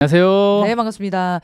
안녕하세요. 네, 반갑습니다.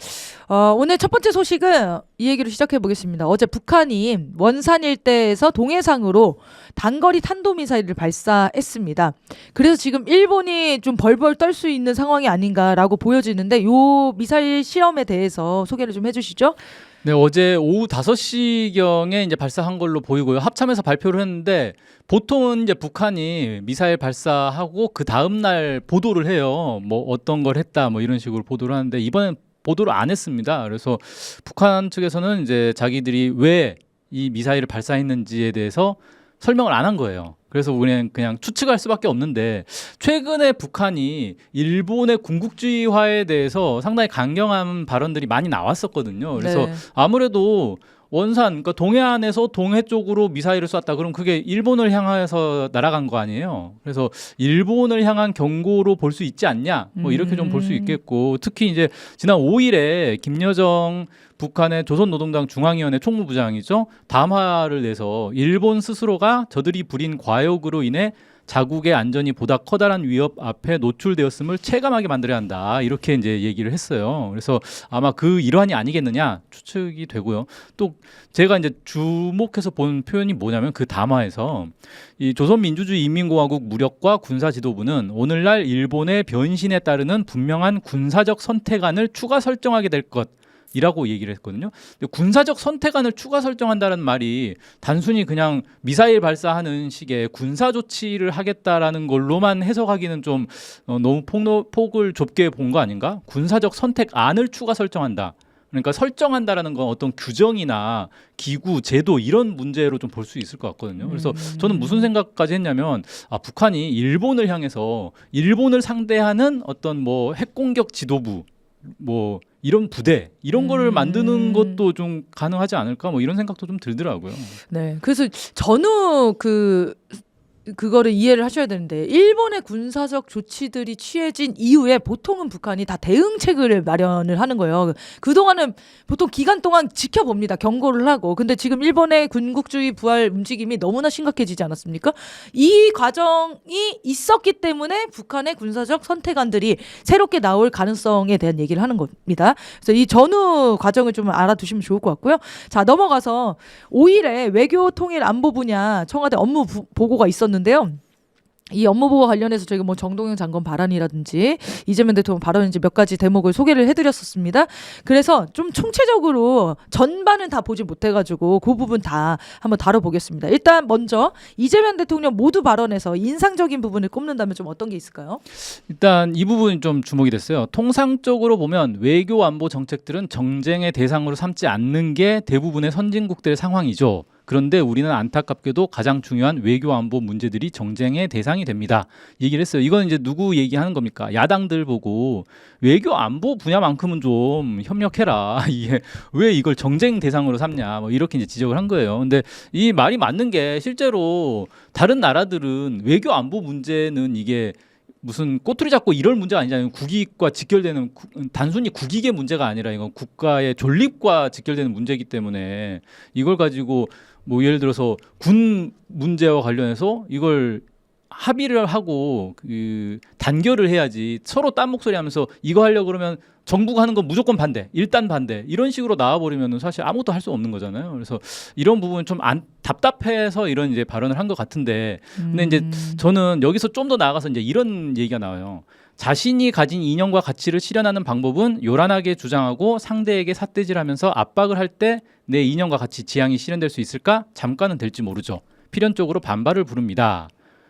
오늘 첫 번째 소식은 이 얘기로 시작해 보겠습니다. 어제 북한이 원산 일대에서 동해상으로 단거리 탄도미사일을 발사했습니다. 그래서 지금 일본이 좀 벌벌 떨 수 있는 상황이 아닌가라고 보여지는데 요 미사일 실험에 대해서 소개를 좀 해주시죠. 네, 어제 오후 5시경에 이제 발사한 걸로 보이고요. 합참에서 발표를 했는데 보통은 이제 북한이 미사일 발사하고 그 다음 날 보도를 해요. 뭐 어떤 걸 했다 뭐 이런 식으로 보도를 하는데 이번엔 보도를 안 했습니다. 그래서 북한 측에서는 이제 자기들이 왜 이 미사일을 발사했는지에 대해서 설명을 안 한 거예요. 그래서 우리는 그냥 추측할 수밖에 없는데 최근에 북한이 일본의 군국주의화에 대해서 상당히 강경한 발언들이 많이 나왔었거든요. 그래서 네. 아무래도 원산, 그러니까 동해안에서 동해 쪽으로 미사일을 쐈다. 그럼 그게 일본을 향해서 날아간 거 아니에요. 그래서 일본을 향한 경고로 볼 수 있지 않냐? 뭐 이렇게 좀 볼 수 있겠고, 특히 이제 지난 5일에 김여정 북한의 조선노동당 중앙위원회 총무부장이죠. 담화를 내서 일본 스스로가 저들이 부린 과욕으로 인해 자국의 안전이 보다 커다란 위협 앞에 노출되었음을 체감하게 만들어야 한다. 이렇게 이제 얘기를 했어요. 그래서 아마 그 일환이 아니겠느냐 추측이 되고요. 또 제가 이제 주목해서 본 표현이 뭐냐면 그 담화에서 이 조선민주주의인민공화국 무력과 군사지도부는 오늘날 일본의 변신에 따르는 분명한 군사적 선택안을 추가 설정하게 될 것. 이라고 얘기를 했거든요. 근데 군사적 선택안을 추가 설정한다는 말이 단순히 그냥 미사일 발사하는 식의 군사 조치를 하겠다라는 걸로만 해석하기는 좀 너무 폭을 좁게 본 거 아닌가? 군사적 선택안을 추가 설정한다. 그러니까 설정한다라는 건 어떤 규정이나 기구, 제도 이런 문제로 좀 볼 수 있을 것 같거든요. 그래서 저는 무슨 생각까지 했냐면 북한이 일본을 향해서 일본을 상대하는 어떤 뭐 핵공격 지도부 뭐 이런 부대 이런 거를 만드는 것도 좀 가능하지 않을까 뭐 이런 생각도 좀 들더라고요. 네. 그래서 전후 그거를 이해를 하셔야 되는데 일본의 군사적 조치들이 취해진 이후에 보통은 북한이 다 대응책을 마련을 하는 거예요. 그동안은 보통 기간 동안 지켜봅니다. 경고를 하고. 근데 지금 일본의 군국주의 부활 움직임이 너무나 심각해지지 않았습니까? 이 과정이 있었기 때문에 북한의 군사적 선택안들이 새롭게 나올 가능성에 대한 얘기를 하는 겁니다. 그래서 이 전후 과정을 좀 알아두시면 좋을 것 같고요. 자, 넘어가서 5일에 외교통일 안보 분야 청와대 업무 보고가 있었는데요. 이 업무 보고 관련해서 저희가 뭐 정동영 장관 발언이라든지 이재명 대통령 발언인지 몇 가지 대목을 소개를 해드렸었습니다. 그래서 좀 총체적으로 전반은 다 보지 못해가지고 그 부분 다 한번 다뤄보겠습니다. 일단 먼저 이재명 대통령 모두 발언에서 인상적인 부분을 꼽는다면 좀 어떤 게 있을까요? 일단 이 부분이 좀 주목이 됐어요. 통상적으로 보면 외교 안보 정책들은 정쟁의 대상으로 삼지 않는 게 대부분의 선진국들의 상황이죠. 그런데 우리는 안타깝게도 가장 중요한 외교 안보 문제들이 정쟁의 대상이 됩니다. 얘기를 했어요. 이건 이제 누구 얘기하는 겁니까? 야당들 보고 외교 안보 분야만큼은 좀 협력해라. 이게 왜 이걸 정쟁 대상으로 삼냐? 뭐 이렇게 이제 지적을 한 거예요. 근데 이 말이 맞는 게 실제로 다른 나라들은 외교 안보 문제는 이게 무슨 꼬투리 잡고 이럴 문제가 아니잖아요. 국익과 직결되는 단순히 국익의 문제가 아니라 이건 국가의 존립과 직결되는 문제이기 때문에 이걸 가지고 뭐 예를 들어서 군 문제와 관련해서 이걸 합의를 하고 그 단결을 해야지 서로 딴 목소리 하면서 이거 하려고 그러면 정부가 하는 건 무조건 반대, 일단 반대 이런 식으로 나와버리면 사실 아무것도 할 수 없는 거잖아요. 그래서 이런 부분 좀 답답해서 이런 이제 발언을 한 것 같은데 근데 이제 저는 여기서 좀 더 나아가서 이제 이런 얘기가 나와요. 자신이 가진 이념과 가치를 실현하는 방법은 요란하게 주장하고 상대에게 삿대질하면서 압박을 할 때 내 이념과 가치, 지향이 실현될 수 있을까? 잠깐은 될지 모르죠. 필연적으로 반발을 부릅니다.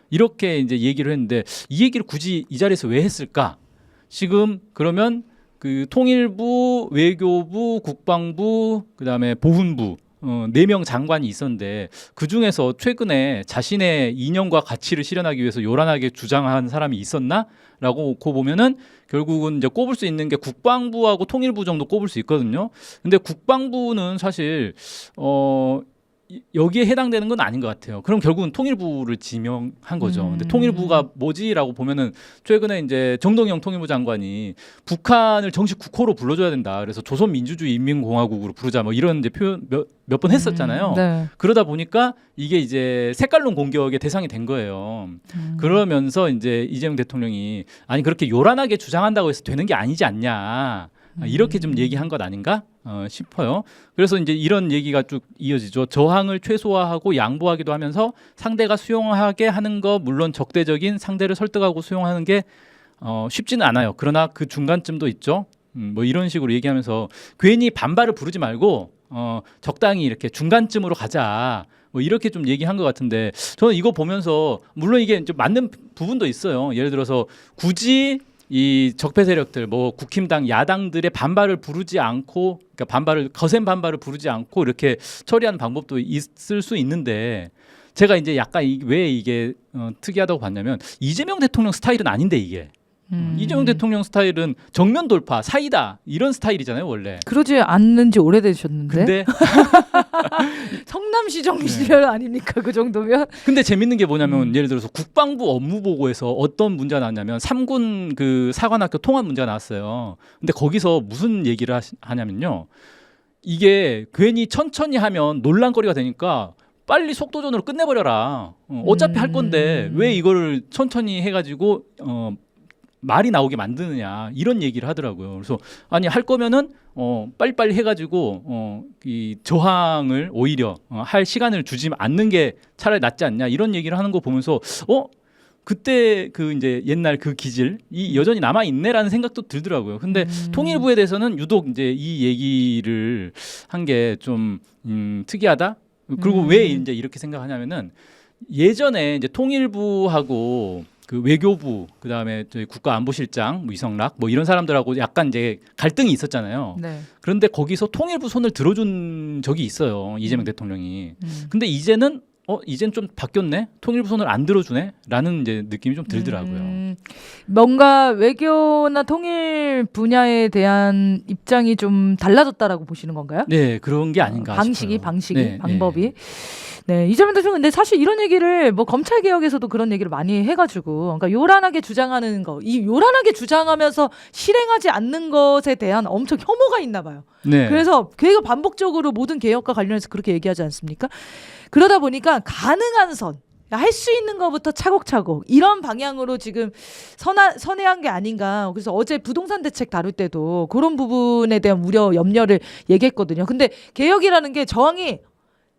이렇게 이제 얘기를 했는데 이 얘기를 굳이 이 자리에서 왜 했을까? 지금 그러면 그 통일부, 외교부, 국방부, 그다음에 보훈부 4명 장관이 있었는데 그중에서 최근에 자신의 이념과 가치를 실현하기 위해서 요란하게 주장한 사람이 있었나? 라고 놓고 보면은 결국은 이제 꼽을 수 있는 게 국방부하고 통일부 정도 꼽을 수 있거든요. 근데 국방부는 사실 여기에 해당되는 건 아닌 것 같아요. 그럼 결국은 통일부를 지명한 거죠. 근데 통일부가 뭐지라고 보면은 최근에 이제 정동영 통일부 장관이 북한을 정식 국호로 불러줘야 된다. 그래서 조선민주주의인민공화국으로 부르자 뭐 이런 이제 표현 몇 번 했었잖아요. 네. 그러다 보니까 이게 이제 색깔론 공격의 대상이 된 거예요. 그러면서 이제 이재명 대통령이 아니 그렇게 요란하게 주장한다고 해서 되는 게 아니지 않냐. 이렇게 좀 얘기한 것 아닌가 싶어요. 그래서 이제 이런 얘기가 쭉 이어지죠. 저항을 최소화하고 양보하기도 하면서 상대가 수용하게 하는 거 물론 적대적인 상대를 설득하고 수용하는 게 쉽지는 않아요. 그러나 그 중간쯤도 있죠. 뭐 이런 식으로 얘기하면서 괜히 반발을 부르지 말고 적당히 이렇게 중간쯤으로 가자. 뭐 이렇게 좀 얘기한 것 같은데 저는 이거 보면서 물론 이게 좀 맞는 부분도 있어요. 예를 들어서 굳이 이 적폐 세력들 뭐 국힘당 야당들의 반발을 부르지 않고 그러니까 거센 반발을 부르지 않고 이렇게 처리하는 방법도 있을 수 있는데 제가 이제 약간 왜 이게 특이하다고 봤냐면 이재명 대통령 스타일은 아닌데 이게 이재명 대통령 스타일은 정면 돌파 사이다 이런 스타일이잖아요 원래. 그러지 않는 지 오래되셨는데. 근데 성남시정 시절 아닙니까 그 정도면? 근데 재밌는 게 뭐냐면 예를 들어서 국방부 업무 보고에서 어떤 문제가 나왔냐면 3군 그 사관학교 통합 문제가 나왔어요. 근데 거기서 무슨 얘기를 하냐면요. 이게 괜히 천천히 하면 논란거리가 되니까 빨리 속도전으로 끝내버려라. 어차피 할 건데 왜 이거를 천천히 해가지고 말이 나오게 만드느냐 이런 얘기를 하더라고요. 그래서 아니 할 거면은 빨리빨리 해가지고 이 저항을 오히려 할 시간을 주지 않는 게 차라리 낫지 않냐 이런 얘기를 하는 거 보면서 그때 그 이제 옛날 그 기질이 여전히 남아 있네라는 생각도 들더라고요. 근데 통일부에 대해서는 유독 이제 이 얘기를 한 게 좀 특이하다. 그리고 왜 이제 이렇게 생각하냐면은 예전에 이제 통일부하고 그 외교부 그다음에 저희 국가안보실장 뭐 이성락 뭐 이런 사람들하고 약간 이제 갈등이 있었잖아요. 네. 그런데 거기서 통일부 손을 들어준 적이 있어요. 이재명 대통령이. 근데 이제는 이젠 좀 바뀌었네. 통일부 손을 안 들어주네라는 이제 느낌이 좀 들더라고요. 뭔가 외교나 통일 분야에 대한 입장이 좀 달라졌다라고 보시는 건가요? 네, 그런 게 아닌가 방식이 싶어요. 네, 방법이. 네, 이재명 대통령 근데 사실 이런 얘기를 뭐 검찰 개혁에서도 그런 얘기를 많이 해가지고, 그러니까 요란하게 주장하는 거, 이 요란하게 주장하면서 실행하지 않는 것에 대한 엄청 혐오가 있나 봐요. 네. 그래서 걔가 반복적으로 모든 개혁과 관련해서 그렇게 얘기하지 않습니까? 그러다 보니까 가능한 선, 할 수 있는 것부터 차곡차곡 이런 방향으로 지금 선회한 게 아닌가. 그래서 어제 부동산 대책 다룰 때도 그런 부분에 대한 우려, 염려를 얘기했거든요. 근데 개혁이라는 게 저항이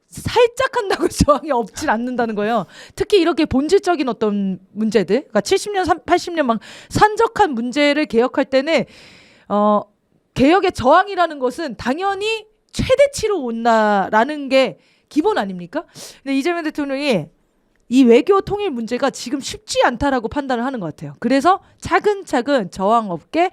살짝 한다고 저항이 없진 않는다는 거예요. 특히 이렇게 본질적인 어떤 문제들, 그러니까 70년, 80년 막 산적한 문제를 개혁할 때는 개혁의 저항이라는 것은 당연히 최대치로 온다라는 게 기본 아닙니까? 근데 이재명 대통령이 이 외교 통일 문제가 지금 쉽지 않다라고 판단을 하는 것 같아요. 그래서 차근차근 저항 없게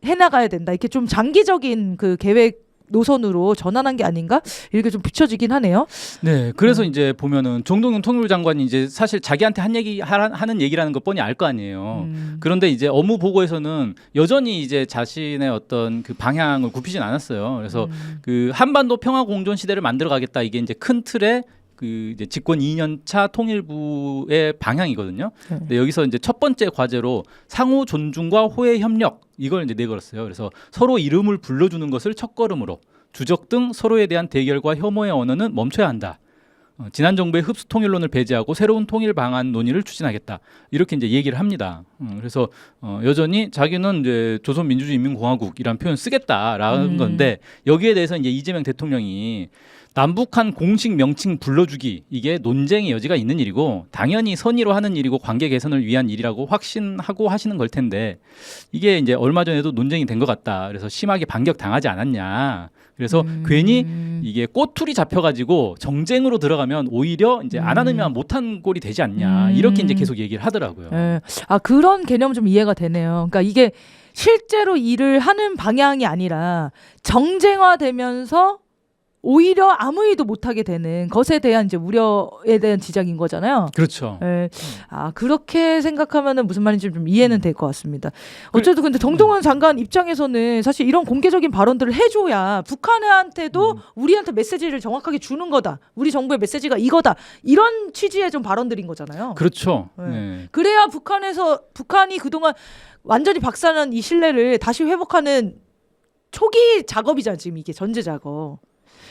해나가야 된다. 이렇게 좀 장기적인 그 계획 노선으로 전환한 게 아닌가 이렇게 좀 비춰지긴 하네요. 네, 그래서 이제 보면은 정동영 통일부 장관이 이제 사실 자기한테 하는 얘기라는 거 뻔히 알 거 아니에요. 그런데 이제 업무 보고에서는 여전히 이제 자신의 어떤 그 방향을 굽히진 않았어요. 그래서 그 한반도 평화 공존 시대를 만들어 가겠다 이게 이제 큰 틀의 그 이제 집권 2년 차 통일부의 방향이거든요. 근데 여기서 이제 첫 번째 과제로 상호 존중과 호혜 협력 이걸 이제 내걸었어요. 그래서 서로 이름을 불러주는 것을 첫걸음으로 주적 등 서로에 대한 대결과 혐오의 언어는 멈춰야 한다. 지난 정부의 흡수 통일론을 배제하고 새로운 통일 방안 논의를 추진하겠다. 이렇게 이제 얘기를 합니다. 그래서 여전히 자기는 이제 조선민주주의인민공화국이라는 표현 쓰겠다라는 건데 여기에 대해서 이제 이재명 대통령이 남북한 공식 명칭 불러주기 이게 논쟁의 여지가 있는 일이고 당연히 선의로 하는 일이고 관계 개선을 위한 일이라고 확신하고 하시는 걸 텐데 이게 이제 얼마 전에도 논쟁이 된 것 같다. 그래서 심하게 반격 당하지 않았냐. 그래서 괜히 이게 꼬투리 잡혀가지고 정쟁으로 들어가면 오히려 이제 안 하면 못한 꼴이 되지 않냐. 이렇게 이제 계속 얘기를 하더라고요. 네. 아 그런 개념 좀 이해가 되네요. 그러니까 이게 실제로 일을 하는 방향이 아니라 정쟁화되면서 오히려 아무 일도 못하게 되는 것에 대한 이제 우려에 대한 지적인 거잖아요. 그렇죠. 예. 그렇게 생각하면은 무슨 말인지 좀 이해는 될 것 같습니다. 어쨌든 근데 정동원 장관 입장에서는 사실 이런 공개적인 발언들을 해줘야 북한한테도 우리한테 메시지를 정확하게 주는 거다. 우리 정부의 메시지가 이거다. 이런 취지의 좀 발언들인 거잖아요. 그렇죠. 네. 네. 그래야 북한이 그동안 완전히 박살난 이 신뢰를 다시 회복하는 초기 작업이잖아. 지금 이게 전제 작업.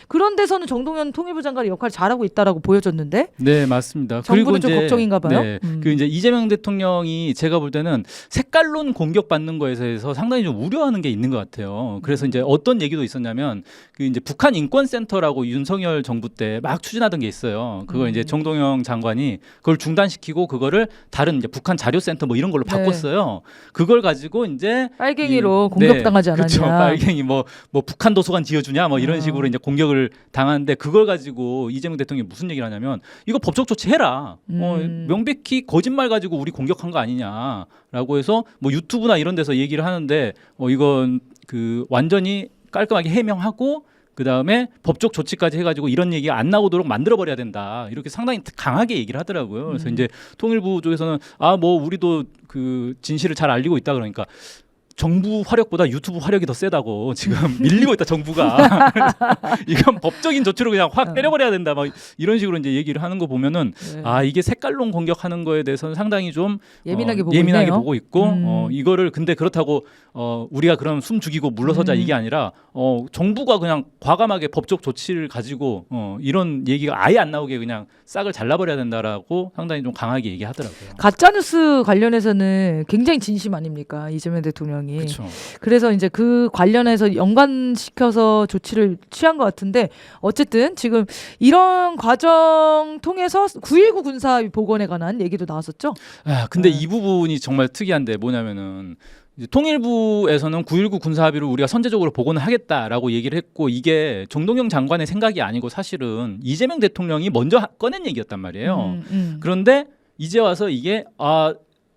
그런 데서는 정동원 통일부 장관의 역할을 잘하고 있다라고 보여졌는데. 네, 맞습니다. 정부는 좀 걱정인가 봐요. 네, 그 이제 이재명 대통령이 제가 볼 때는 색깔론 공격받는 거에 대해서 상당히 좀 우려하는 게 있는 것 같아요. 그래서 이제 어떤 얘기도 있었냐면 그 이제 북한 인권센터라고 윤석열 정부 때 막 추진하던 게 있어요. 그걸 이제 정동영 장관이 그걸 중단시키고 그거를 다른 이제 북한 자료센터 뭐 이런 걸로 네. 바꿨어요. 그걸 가지고 이제 빨갱이로 공격당하지 않았냐. 그렇죠. 빨갱이 뭐 북한 도서관 지어주냐 뭐 이런 식으로 이제 공격을 당하는데 그걸 가지고 이재명 대통령이 무슨 얘기를 하냐면 이거 법적 조치해라. 명백히 거짓말 가지고 우리 공격한 거 아니냐라고 해서 뭐 유튜브나 이런 데서 얘기를 하는데 이건 그 완전히 깔끔하게 해명하고 그 다음에 법적 조치까지 해가지고 이런 얘기가 안 나오도록 만들어버려야 된다. 이렇게 상당히 강하게 얘기를 하더라고요. 그래서 이제 통일부 쪽에서는 뭐 우리도 그 진실을 잘 알리고 있다 그러니까. 정부 화력보다 유튜브 화력이 더 세다고 지금 밀리고 있다 정부가. 이건 법적인 조치로 그냥 확 때려버려야 된다 막 이런 식으로 이제 얘기를 하는 거 보면은 네. 이게 색깔론 공격하는 거에 대해서는 상당히 좀 예민하게 보고 있고 이거를 근데 그렇다고 우리가 그럼 숨 죽이고 물러서자 이게 아니라 정부가 그냥 과감하게 법적 조치를 가지고 이런 얘기가 아예 안 나오게 그냥 싹을 잘라버려야 된다라고 상당히 좀 강하게 얘기하더라고요. 가짜뉴스 관련해서는 굉장히 진심 아닙니까 이재명 대통령이. 그렇죠. 그래서 이제 그 관련해서 연관시켜서 조치를 취한 것 같은데 어쨌든 지금 이런 과정 통해서 9.19 군사합의 복원에 관한 얘기도 나왔었죠. 근데 이 부분이 정말 특이한데 뭐냐면은 이제 통일부에서는 9.19 군사합의를 우리가 선제적으로 복원을 하겠다라고 얘기를 했고 이게 정동영 장관의 생각이 아니고 사실은 이재명 대통령이 먼저 꺼낸 얘기였단 말이에요. 그런데 이제 와서 이게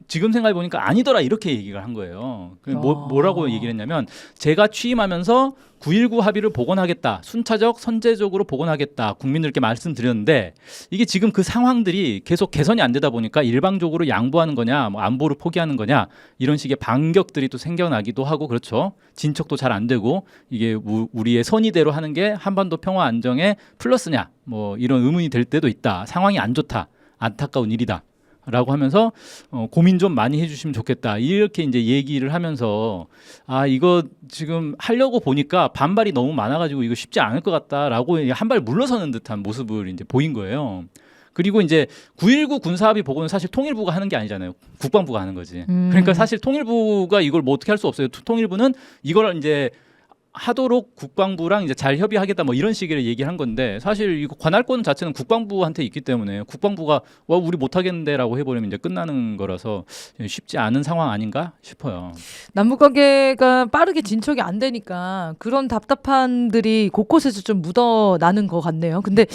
지금 생각해 보니까 아니더라 이렇게 얘기를 한 거예요. 뭐라고 얘기를 했냐면 제가 취임하면서 9.19 합의를 복원하겠다. 순차적 선제적으로 복원하겠다. 국민들께 말씀드렸는데 이게 지금 그 상황들이 계속 개선이 안 되다 보니까 일방적으로 양보하는 거냐 뭐 안보를 포기하는 거냐 이런 식의 반격들이 또 생겨나기도 하고 그렇죠. 진척도 잘 안 되고 이게 우리의 선의대로 하는 게 한반도 평화 안정에 플러스냐 뭐 이런 의문이 될 때도 있다. 상황이 안 좋다. 안타까운 일이다. 라고 하면서 고민 좀 많이 해주시면 좋겠다 이렇게 이제 얘기를 하면서 이거 지금 하려고 보니까 반발이 너무 많아가지고 이거 쉽지 않을 것 같다라고 한 발 물러서는 듯한 모습을 이제 보인 거예요. 그리고 이제 9.19 군사합의 복원은 사실 통일부가 하는 게 아니잖아요. 국방부가 하는 거지. 그러니까 사실 통일부가 이걸 뭐 어떻게 할 수 없어요. 통일부는 이걸 이제 하도록 국방부랑 이제 잘 협의하겠다 뭐 이런 식으로 얘기를 한 건데 사실 이거 관할권 자체는 국방부한테 있기 때문에 국방부가 우리 못 하겠는데라고 해버리면 이제 끝나는 거라서 쉽지 않은 상황 아닌가 싶어요. 남북 관계가 빠르게 진척이 안 되니까 그런 답답함들이 곳곳에서 좀 묻어나는 것 같네요. 근데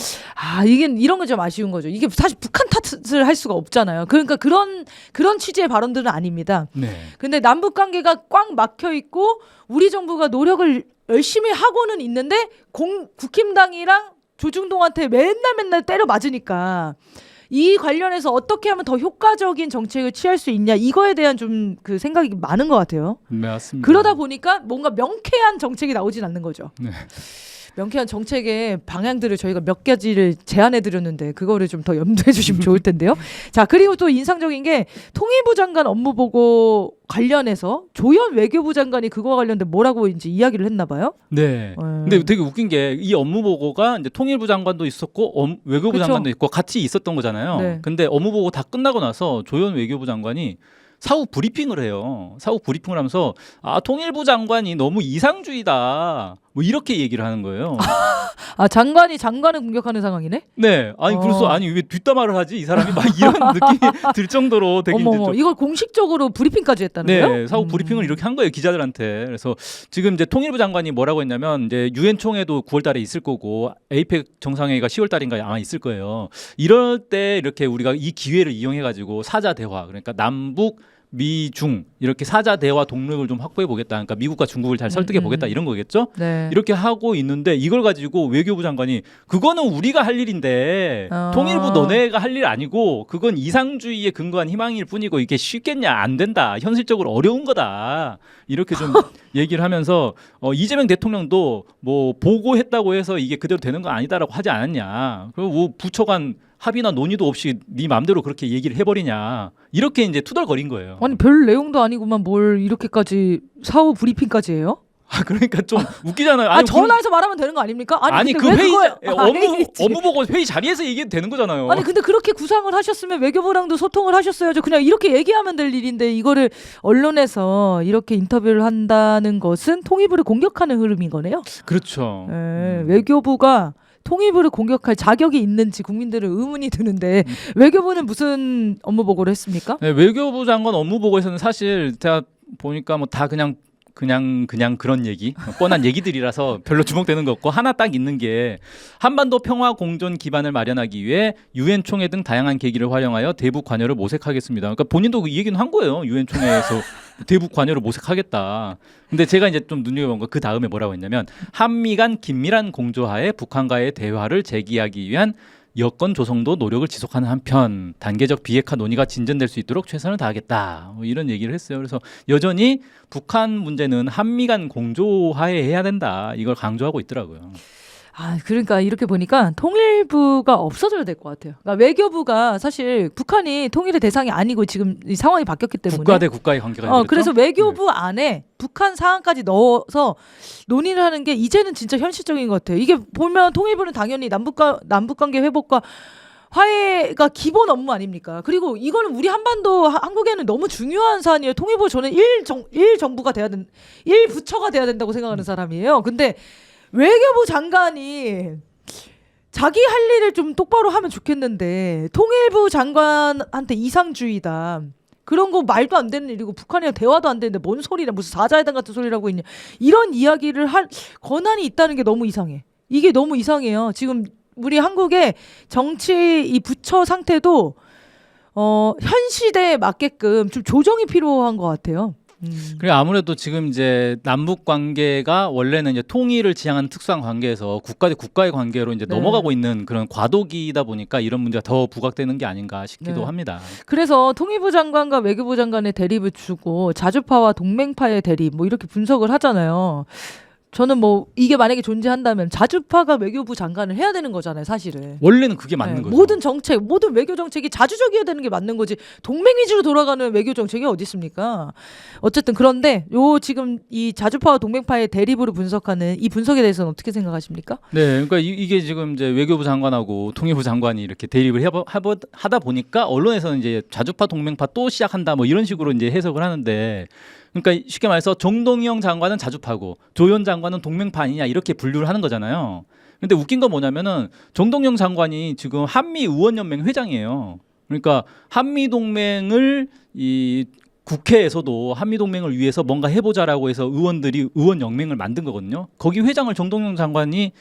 이게 이런 건 좀 아쉬운 거죠. 이게 사실 북한 탓을 할 수가 없잖아요. 그러니까 그런 취지의 발언들은 아닙니다. 네. 근데 남북 관계가 꽉 막혀 있고 우리 정부가 노력을 열심히 하고는 있는데 국힘당이랑 조중동한테 맨날 때려 맞으니까 이 관련해서 어떻게 하면 더 효과적인 정책을 취할 수 있냐 이거에 대한 좀 그 생각이 많은 것 같아요. 네, 맞습니다. 그러다 보니까 뭔가 명쾌한 정책이 나오진 않는 거죠. 네. 명쾌한 정책의 방향들을 저희가 몇 가지를 제안해 드렸는데 그거를 좀 더 염두해 주시면 좋을 텐데요. 자, 그리고 또 인상적인 게 통일부 장관 업무 보고 관련해서 조현 외교부 장관이 그거와 관련된 뭐라고 이제 이야기를 했나 봐요. 네. 근데 되게 웃긴 게 이 업무 보고가 이제 통일부 장관도 있었고 외교부 그쵸? 장관도 있고 같이 있었던 거잖아요. 네. 근데 업무 보고 다 끝나고 나서 조현 외교부 장관이 사후 브리핑을 해요. 사후 브리핑을 하면서 통일부 장관이 너무 이상주의다. 뭐 이렇게 얘기를 하는 거예요. 장관을 공격하는 상황이네. 네, 그래서 왜 뒷담화를 하지 이 사람이 막 이런 느낌이 들 정도로 되게 어머, 이걸 공식적으로 브리핑까지 했다는 거예요? 네, 사후 브리핑을 이렇게 한 거예요 기자들한테. 그래서 지금 이제 통일부 장관이 뭐라고 했냐면 이제 유엔 총회도 9월달에 있을 거고 에이펙 정상회의가 10월달인가 아마 있을 거예요. 이럴 때 이렇게 우리가 이 기회를 이용해가지고 사자 대화 그러니까 남북 미중 이렇게 사자 대화 동력을 좀 확보해 보겠다. 그러니까 미국과 중국을 잘 설득해 보겠다 이런 거겠죠. 네. 이렇게 하고 있는데 이걸 가지고 외교부 장관이 그거는 우리가 할 일인데 통일부 너네가 할 일 아니고 그건 이상주의에 근거한 희망일 뿐이고 이게 쉽겠냐 안 된다. 현실적으로 어려운 거다. 이렇게 좀 얘기를 하면서 이재명 대통령도 뭐 보고했다고 해서 이게 그대로 되는 거 아니다라고 하지 않았냐. 그리고 뭐 부처 간 합의나 논의도 없이 네 마음대로 그렇게 얘기를 해버리냐. 이렇게 이제 투덜거린 거예요. 아니 별 내용도 아니고만 뭘 이렇게까지 사후 브리핑까지 해요? 그러니까 좀 웃기잖아요. 전화해서 말하면 되는 거 아닙니까? 아니 근데 그 왜 회의 그걸 업무 보고 회의 자리에서 얘기해도 되는 거잖아요. 아니 근데 그렇게 구상을 하셨으면 외교부랑도 소통을 하셨어야죠. 그냥 이렇게 얘기하면 될 일인데 이거를 언론에서 이렇게 인터뷰를 한다는 것은 통일부를 공격하는 흐름인 거네요. 그렇죠. 외교부가 통일부를 공격할 자격이 있는지 국민들은 의문이 드는데 외교부는 무슨 업무 보고를 했습니까? 네, 외교부 장관 업무 보고에서는 사실 제가 보니까 뭐 다 그냥 그런 얘기 뻔한 얘기들이라서 별로 주목되는 거 없고 하나 딱 있는 게 한반도 평화 공존 기반을 마련하기 위해 유엔 총회 등 다양한 계기를 활용하여 대북 관여를 모색하겠습니다. 그러니까 본인도 이 얘기는 한 거예요. 유엔 총회에서 대북 관여를 모색하겠다. 근데 제가 이제 좀 눈여겨본 거 그 다음에 뭐라고 했냐면 한미 간 긴밀한 공조하에 북한과의 대화를 재개하기 위한 여건 조성도 노력을 지속하는 한편 단계적 비핵화 논의가 진전될 수 있도록 최선을 다하겠다. 뭐 이런 얘기를 했어요. 그래서 여전히 북한 문제는 한미 간 공조하에 해야 된다. 이걸 강조하고 있더라고요. 그러니까 이렇게 보니까 통일부가 없어져야 될 것 같아요. 그러니까 외교부가 사실 북한이 통일의 대상이 아니고 지금 이 상황이 바뀌었기 때문에 국가 대 국가의 관계가 되겠죠. 그래서 외교부 안에 북한 사안까지 넣어서 논의를 하는 게 이제는 진짜 현실적인 것 같아요. 이게 보면 통일부는 당연히 남북관계 회복과 화해가 기본 업무 아닙니까? 그리고 이거는 우리 한국에는 너무 중요한 사안이에요. 통일부 저는 일 정부가 돼야 일 부처가 돼야 된다고 생각하는 사람이에요. 근데 외교부 장관이 자기 할 일을 좀 똑바로 하면 좋겠는데 통일부 장관한테 이상주의다. 그런 거 말도 안 되는 일이고 북한이랑 대화도 안 되는데 뭔 소리냐 무슨 사자회담 같은 소리라고 있냐. 이런 이야기를 할 권한이 있다는 게 너무 이상해. 이게 너무 이상해요. 지금 우리 한국의 정치 이 부처 상태도 현 시대에 맞게끔 좀 조정이 필요한 것 같아요. 그리고 아무래도 지금 이제 남북 관계가 원래는 이제 통일을 지향하는 특수한 관계에서 국가 대 국가의 관계로 이제 넘어가고 있는 그런 과도기이다 보니까 이런 문제가 더 부각되는 게 아닌가 싶기도 합니다. 그래서 통일부 장관과 외교부 장관의 대립을 주고 자주파와 동맹파의 대립 뭐 이렇게 분석을 하잖아요. 저는 뭐 이게 만약에 존재한다면 자주파가 외교부 장관을 해야 되는 거잖아요, 사실은. 원래는 그게 맞는 거죠. 모든 정책, 모든 외교 정책이 자주적이어야 되는 게 맞는 거지. 동맹 위주로 돌아가는 외교 정책이 어디 있습니까? 어쨌든 그런데 지금 이 자주파와 동맹파의 대립으로 분석하는 이 분석에 대해서는 어떻게 생각하십니까? 네, 그러니까 이게 지금 이제 외교부 장관하고 통일부 장관이 이렇게 대립을 하다 보니까 언론에서는 이제 자주파 동맹파 또 시작한다 뭐 이런 식으로 이제 해석을 하는데. 그러니까 쉽게 말해서 정동영 장관은 자주파고 조현 장관은 동맹파 아니냐 이렇게 분류를 하는 거잖아요. 근데 웃긴 건 뭐냐면은 정동영 장관이 지금 한미 의원연맹 회장이에요. 그러니까 한미 동맹을 이 국회에서도 한미 동맹을 위해서 뭔가 해보자라고 해서 의원들이 의원연맹을 만든 거거든요. 거기 회장을 정동영 장관이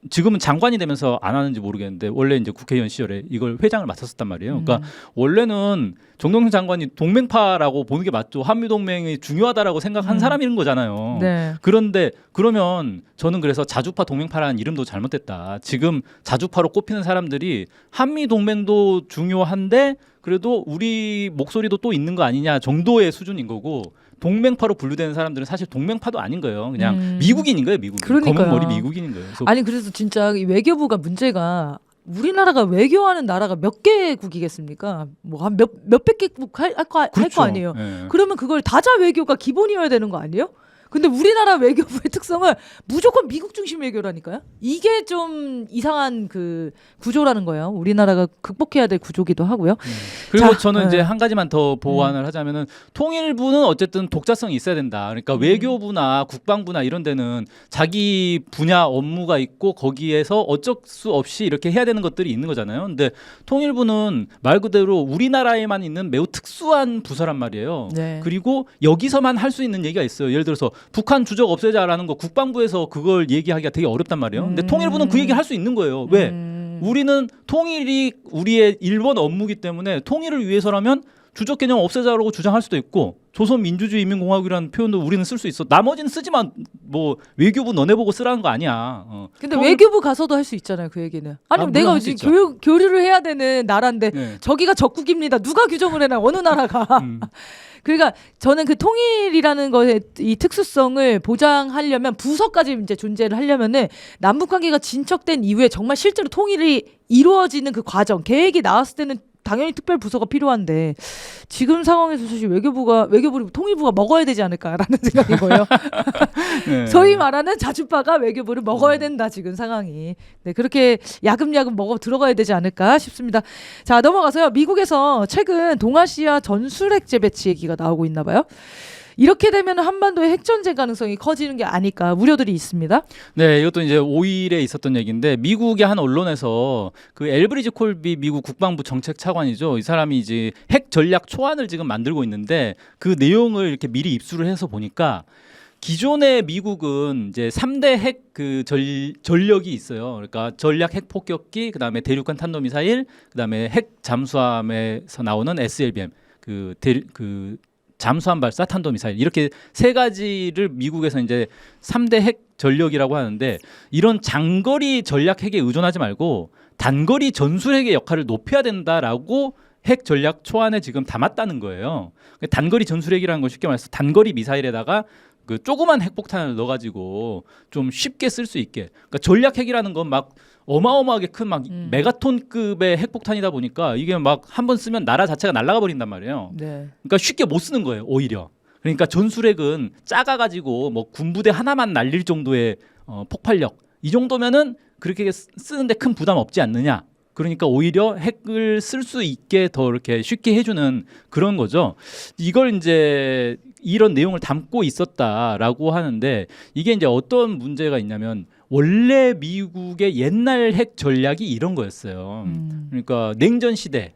지금은 장관이 되면서 안 하는지 모르겠는데 원래 이제 국회의원 시절에 이걸 회장을 맡았었단 말이에요. 그러니까 원래는 정동영 장관이 동맹파라고 보는 게 맞죠. 한미 동맹이 중요하다라고 생각한 사람인 거잖아요. 네. 그런데 그러면 저는 그래서 자주파 동맹파라는 이름도 잘못됐다. 지금 자주파로 꼽히는 사람들이 한미 동맹도 중요한데 그래도 우리 목소리도 또 있는 거 아니냐 정도의 수준인 거고 동맹파로 분류되는 사람들은 사실 동맹파도 아닌 거예요. 그냥 미국인인 거예요. 미국인. 그러니까요. 검은 머리 미국인인 거예요. 그래서 진짜 이 외교부가 문제가 우리나라가 외교하는 나라가 몇 개국이겠습니까? 뭐 한 몇백 개국 할 거 아니에요. 네. 그러면 그걸 다자 외교가 기본이어야 되는 거 아니에요? 근데 우리나라 외교부의 특성은 무조건 미국 중심 외교라니까요. 이게 좀 이상한 그 구조라는 거예요. 우리나라가 극복해야 될 구조기도 하고요. 그리고 저는 이제 한 가지만 더 보완을 하자면은 통일부는 어쨌든 독자성이 있어야 된다. 그러니까 외교부나 국방부나 이런 데는 자기 분야 업무가 있고 거기에서 어쩔 수 없이 이렇게 해야 되는 것들이 있는 거잖아요. 근데 통일부는 말 그대로 우리나라에만 있는 매우 특수한 부서란 말이에요. 네. 그리고 여기서만 할 수 있는 얘기가 있어요. 예를 들어서 북한 주적 없애자라는 거 국방부에서 그걸 얘기하기가 되게 어렵단 말이에요. 근데 통일부는 그 얘기 할 수 있는 거예요. 왜? 우리는 통일이 우리의 일본 업무기 때문에 통일을 위해서라면 주적 개념 없애자라고 주장할 수도 있고 조선민주주의인민공화국이라는 표현도 우리는 쓸 수 있어. 나머지는 쓰지만 뭐 외교부 너네 보고 쓰라는 거 아니야. 근데 외교부 가서도 할 수 있잖아요. 그 얘기는. 아니 물론 내가 할수 지금 교류를 해야 되는 나라인데 네. 저기가 적국입니다. 누가 규정을 해놔? 어느 나라가. 그러니까 저는 그 통일이라는 것의 이 특수성을 보장하려면 부서까지 이제 존재를 하려면은 남북 관계가 진척된 이후에 정말 실제로 통일이 이루어지는 그 과정, 계획이 나왔을 때는 당연히 특별 부서가 필요한데 지금 상황에서 사실 외교부가 통일부가 먹어야 되지 않을까라는 생각이 보여요. 네. 소위 말하는 자주파가 외교부를 먹어야 된다 지금 상황이. 네, 그렇게 야금야금 먹어 들어가야 되지 않을까 싶습니다. 자, 넘어가서요. 미국에서 최근 동아시아 전술핵 재배치 얘기가 나오고 있나 봐요. 이렇게 되면 한반도의 핵전쟁 가능성이 커지는 게 아닐까 우려들이 있습니다. 네, 이것도 이제 5일에 있었던 얘기인데 미국의 한 언론에서 그 엘브리지 콜비 미국 국방부 정책 차관이죠. 이 사람이 이제 핵 전략 초안을 지금 만들고 있는데 그 내용을 이렇게 미리 입수를 해서 보니까 기존의 미국은 이제 3대 핵 그 전력이 있어요. 그러니까 전략 핵 폭격기, 그다음에 대륙간 탄도미사일, 그다음에 핵 잠수함에서 나오는 SLBM 그 잠수함 발사 탄도미사일 이렇게 세 가지를 미국에서 이제 3대 핵 전력이라고 하는데 이런 장거리 전략 핵에 의존하지 말고 단거리 전술핵의 역할을 높여야 된다라고 핵 전략 초안에 지금 담았다는 거예요. 단거리 전술핵이라는 건 쉽게 말해서 단거리 미사일에다가 그 조그만 핵폭탄을 넣어가지고 좀 쉽게 쓸 수 있게. 그러니까 전략 핵이라는 건 막 어마어마하게 큰 막 메가톤급의 핵폭탄이다 보니까 이게 막 한 번 쓰면 나라 자체가 날아가 버린단 말이에요. 네. 그러니까 쉽게 못 쓰는 거예요, 오히려. 그러니까 전술핵은 작아가지고 뭐 군부대 하나만 날릴 정도의 폭발력 이 정도면은 그렇게 쓰는데 큰 부담 없지 않느냐. 그러니까 오히려 핵을 쓸 수 있게 더 이렇게 쉽게 해주는 그런 거죠. 이걸 이제 이런 내용을 담고 있었다라고 하는데 이게 이제 어떤 문제가 있냐면 원래 미국의 옛날 핵 전략이 이런 거였어요. 그러니까 냉전 시대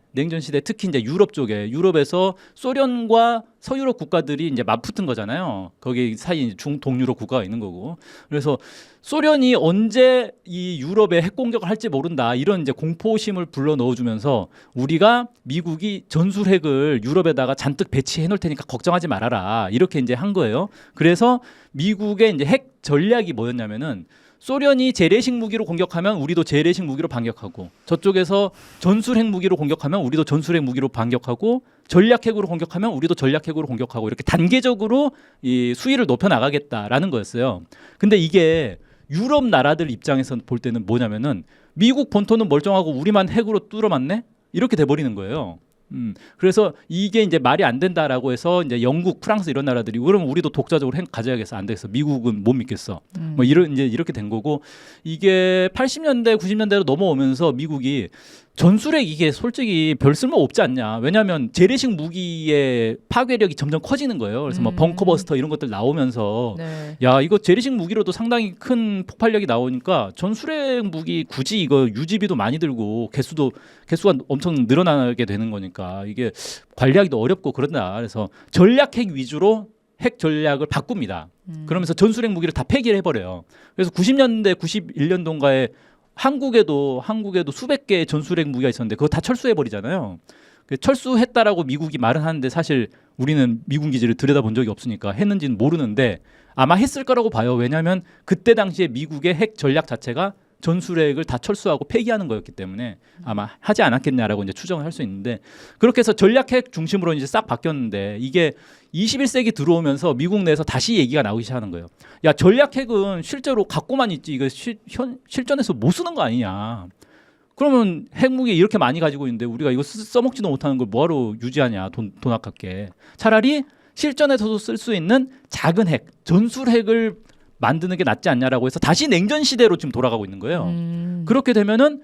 특히 이제 유럽 쪽에 유럽에서 소련과 서유럽 국가들이 이제 맞붙은 거잖아요. 거기 사이 중동유럽 국가가 있는 거고. 그래서 소련이 언제 이 유럽에 핵 공격을 할지 모른다 이런 이제 공포심을 불러 넣어주면서 우리가 미국이 전술핵을 유럽에다가 잔뜩 배치해 놓을 테니까 걱정하지 말아라 이렇게 이제 한 거예요. 그래서 미국의 이제 핵 전략이 뭐였냐면은 소련이 재래식 무기로 공격하면 우리도 재래식 무기로 반격하고 저쪽에서 전술핵 무기로 공격하면 우리도 전술핵 무기로 반격하고 전략핵으로 공격하면 우리도 전략핵으로 공격하고 이렇게 단계적으로 이 수위를 높여 나가겠다라는 거였어요. 근데 이게 유럽 나라들 입장에서 볼 때는 뭐냐면은 미국 본토는 멀쩡하고 우리만 핵으로 뚫어맞네? 이렇게 돼버리는 거예요. 그래서 이게 이제 말이 안 된다라고 해서 이제 영국, 프랑스 이런 나라들이 그러면 우리도 독자적으로 핵 가져야겠어 안 되겠어. 미국은 못 믿겠어. 뭐 이제 이렇게 된 거고 이게 80년대, 90년대로 넘어오면서 미국이 전술핵 이게 솔직히 별 쓸모 없지 않냐. 왜냐하면 재래식 무기의 파괴력이 점점 커지는 거예요. 그래서 뭐 벙커버스터 이런 것들 나오면서 네. 야 이거 재래식 무기로도 상당히 큰 폭발력이 나오니까 전술핵 무기 굳이 이거 유지비도 많이 들고 개수가 엄청 늘어나게 되는 거니까 이게 관리하기도 어렵고 그런다. 그래서 전략핵 위주로 핵 전략을 바꿉니다. 그러면서 전술핵 무기를 다 폐기를 해버려요. 그래서 90년대, 91년도인가에 한국에도 수백 개의 전술핵 무기가 있었는데 그거 다 철수해버리잖아요. 철수했다라고 미국이 말은 하는데 사실 우리는 미군 기지를 들여다본 적이 없으니까 했는지는 모르는데 아마 했을 거라고 봐요. 왜냐하면 그때 당시에 미국의 핵 전략 자체가 전술핵을 다 철수하고 폐기하는 거였기 때문에 아마 하지 않았겠냐라고 이제 추정을 할 수 있는데 그렇게 해서 전략핵 중심으로 이제 싹 바뀌었는데 이게 21세기 들어오면서 미국 내에서 다시 얘기가 나오기 시작하는 거예요. 야 전략핵은 실제로 갖고만 있지 이거 실전에서 못 쓰는 거 아니냐. 그러면 핵무기 이렇게 많이 가지고 있는데 우리가 이거 써먹지도 못하는 걸 뭐하러 유지하냐 돈 아깝게. 차라리 실전에서도 쓸 수 있는 작은 핵, 전술핵을 만드는 게 낫지 않냐라고 해서 다시 냉전 시대로 지금 돌아가고 있는 거예요. 그렇게 되면은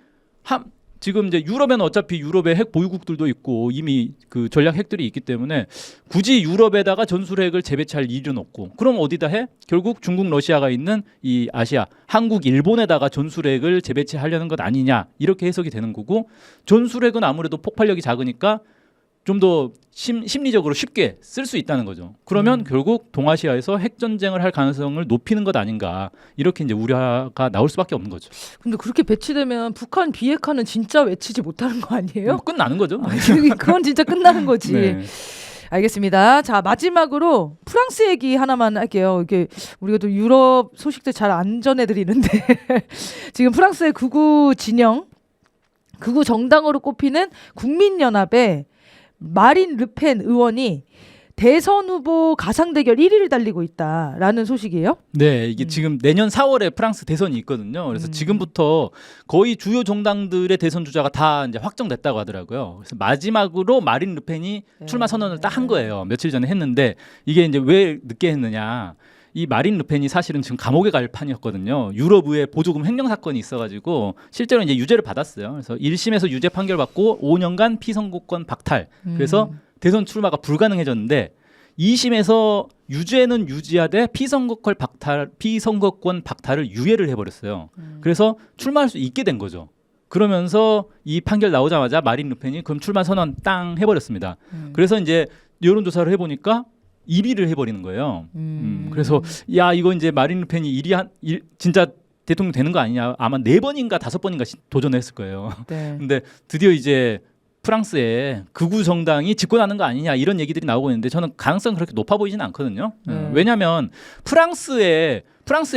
지금 이제 유럽에는 어차피 유럽의 핵 보유국들도 있고 이미 그 전략 핵들이 있기 때문에 굳이 유럽에다가 전술핵을 재배치할 일은 없고 그럼 어디다 해? 결국 중국, 러시아가 있는 이 아시아, 한국, 일본에다가 전술핵을 재배치하려는 것 아니냐 이렇게 해석이 되는 거고 전술핵은 아무래도 폭발력이 작으니까 좀 더 심리적으로 쉽게 쓸 수 있다는 거죠. 그러면 결국 동아시아에서 핵 전쟁을 할 가능성을 높이는 것 아닌가 이렇게 이제 우려가 나올 수밖에 없는 거죠. 근데 그렇게 배치되면 북한 비핵화는 진짜 외치지 못하는 거 아니에요? 끝나는 거죠. 그건 진짜 끝나는 거지. 네. 알겠습니다. 자, 마지막으로 프랑스 얘기 하나만 할게요. 이게 우리가 또 유럽 소식들 잘 안 전해드리는데 지금 프랑스의 극우 진영, 극우 정당으로 꼽히는 국민연합의 마린 르펜 의원이 대선 후보 가상 대결 1위를 달리고 있다라는 소식이에요. 네, 이게 지금 내년 4월에 프랑스 대선이 있거든요. 그래서 지금부터 거의 주요 정당들의 대선 주자가 다 이제 확정됐다고 하더라고요. 그래서 마지막으로 마린 르펜이 출마 선언을 딱 한 거예요. 며칠 전에 했는데 이게 이제 왜 늦게 했느냐? 이 마린 르펜이 사실은 지금 감옥에 갈 판이었거든요. 유럽의회 보조금 횡령 사건이 있어가지고 실제로 이제 유죄를 받았어요. 그래서 1심에서 유죄 판결 받고 5년간 피선거권 박탈. 그래서 대선 출마가 불가능해졌는데 2심에서 유죄는 유지하되 피선거권 박탈을 유예를 해버렸어요. 그래서 출마할 수 있게 된 거죠. 그러면서 이 판결 나오자마자 마린 르펜이 그럼 출마 선언 땅 해버렸습니다. 그래서 이제 여론조사를 해보니까 1위를 해버리는 거예요. 그래서 야 이거 이제 마린 르펜이 진짜 대통령 되는 거 아니냐. 아마 4번인가 5번인가 도전했을 거예요. 네. 근데 드디어 이제 프랑스에 극우 정당이 집권하는 거 아니냐 이런 얘기들이 나오고 있는데 저는 가능성 그렇게 높아 보이지는 않거든요. 왜냐하면 프랑스의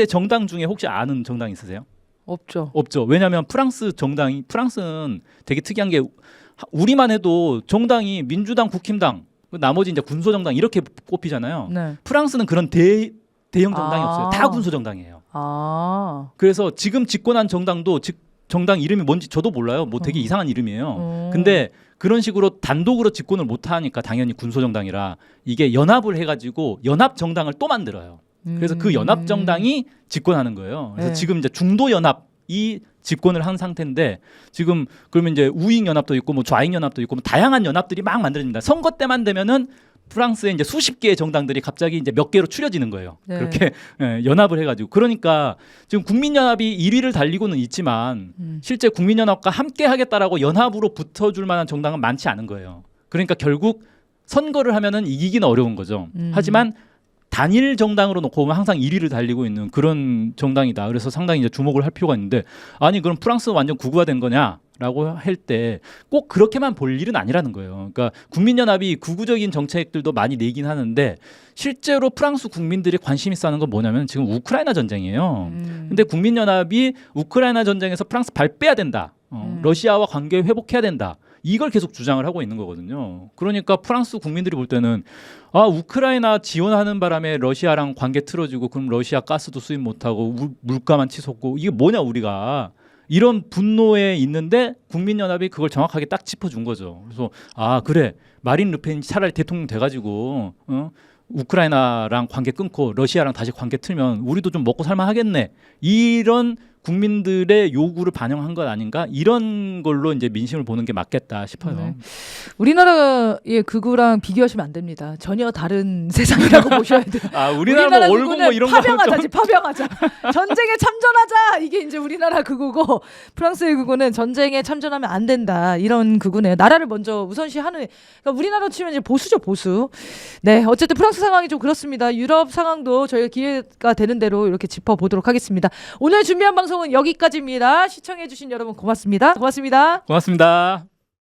정당 중에 혹시 아는 정당 있으세요? 없죠. 없죠. 왜냐하면 프랑스는 되게 특이한 게 우리만 해도 정당이 민주당, 국힘당, 나머지 이제 군소 정당 이렇게 꼽히잖아요. 네. 프랑스는 그런 대형 정당이 아. 없어요. 다 군소 정당이에요. 아. 그래서 지금 집권한 정당도 정당 이름이 뭔지 저도 몰라요. 뭐 되게 이상한 이름이에요. 근데 그런 식으로 단독으로 집권을 못 하니까 당연히 군소 정당이라 이게 연합을 해가지고 연합 정당을 또 만들어요. 그래서 그 연합 정당이 집권하는 거예요. 그래서 네. 지금 이제 중도 연합이 집권을 한 상태인데 지금 그러면 이제 우익 연합도 있고 뭐 좌익 연합도 있고 뭐 다양한 연합들이 막 만들어집니다. 선거 때만 되면은 프랑스에 이제 수십 개의 정당들이 갑자기 이제 몇 개로 추려지는 거예요. 네. 그렇게 연합을 해가지고 그러니까 지금 국민연합이 1위를 달리고는 있지만 실제 국민연합과 함께 하겠다라고 연합으로 붙어줄 만한 정당은 많지 않은 거예요. 그러니까 결국 선거를 하면은 이기기는 어려운 거죠. 하지만 단일 정당으로 놓고 보면 항상 1위를 달리고 있는 그런 정당이다. 그래서 상당히 이제 주목을 할 필요가 있는데 아니 그럼 프랑스는 완전 극우화된 거냐? 라고 할 때 꼭 그렇게만 볼 일은 아니라는 거예요. 그러니까 국민연합이 극우적인 정책들도 많이 내긴 하는데 실제로 프랑스 국민들이 관심 있어 하는 건 뭐냐면 지금 우크라이나 전쟁이에요. 근데 국민연합이 우크라이나 전쟁에서 프랑스 발 빼야 된다. 러시아와 관계 회복해야 된다. 이걸 계속 주장을 하고 있는 거거든요. 그러니까 프랑스 국민들이 볼 때는 아 우크라이나 지원하는 바람에 러시아랑 관계 틀어지고 그럼 러시아 가스도 수입 못하고 물가만 치솟고 이게 뭐냐 우리가. 이런 분노에 있는데 국민연합이 그걸 정확하게 딱 짚어준 거죠. 그래서 아 그래 마린 르펜이 차라리 대통령 돼가지고 우크라이나랑 관계 끊고 러시아랑 다시 관계 틀면 우리도 좀 먹고 살만 하겠네. 이런 국민들의 요구를 반영한 것 아닌가? 이런 걸로 이제 민심을 보는 게 맞겠다 싶어요. 네. 우리나라의 극우랑 비교하시면 안 됩니다. 전혀 다른 세상이라고 보셔야 돼요. 아 우리나라 뭐 얼굴 뭐 이런 거 파병하자지 파병하자. 전쟁에 참전하자. 이게 이제 우리나라 극우고 프랑스의 극우는 전쟁에 참전하면 안 된다. 이런 극우네요. 나라를 먼저 우선시하는. 그러니까 우리나라로 치면 이제 보수죠 보수. 네 어쨌든 프랑스 상황이 좀 그렇습니다. 유럽 상황도 저희가 기회가 되는 대로 이렇게 짚어보도록 하겠습니다. 오늘 준비한 방송은 여기까지입니다. 시청해주신 여러분 고맙습니다. 고맙습니다. 고맙습니다.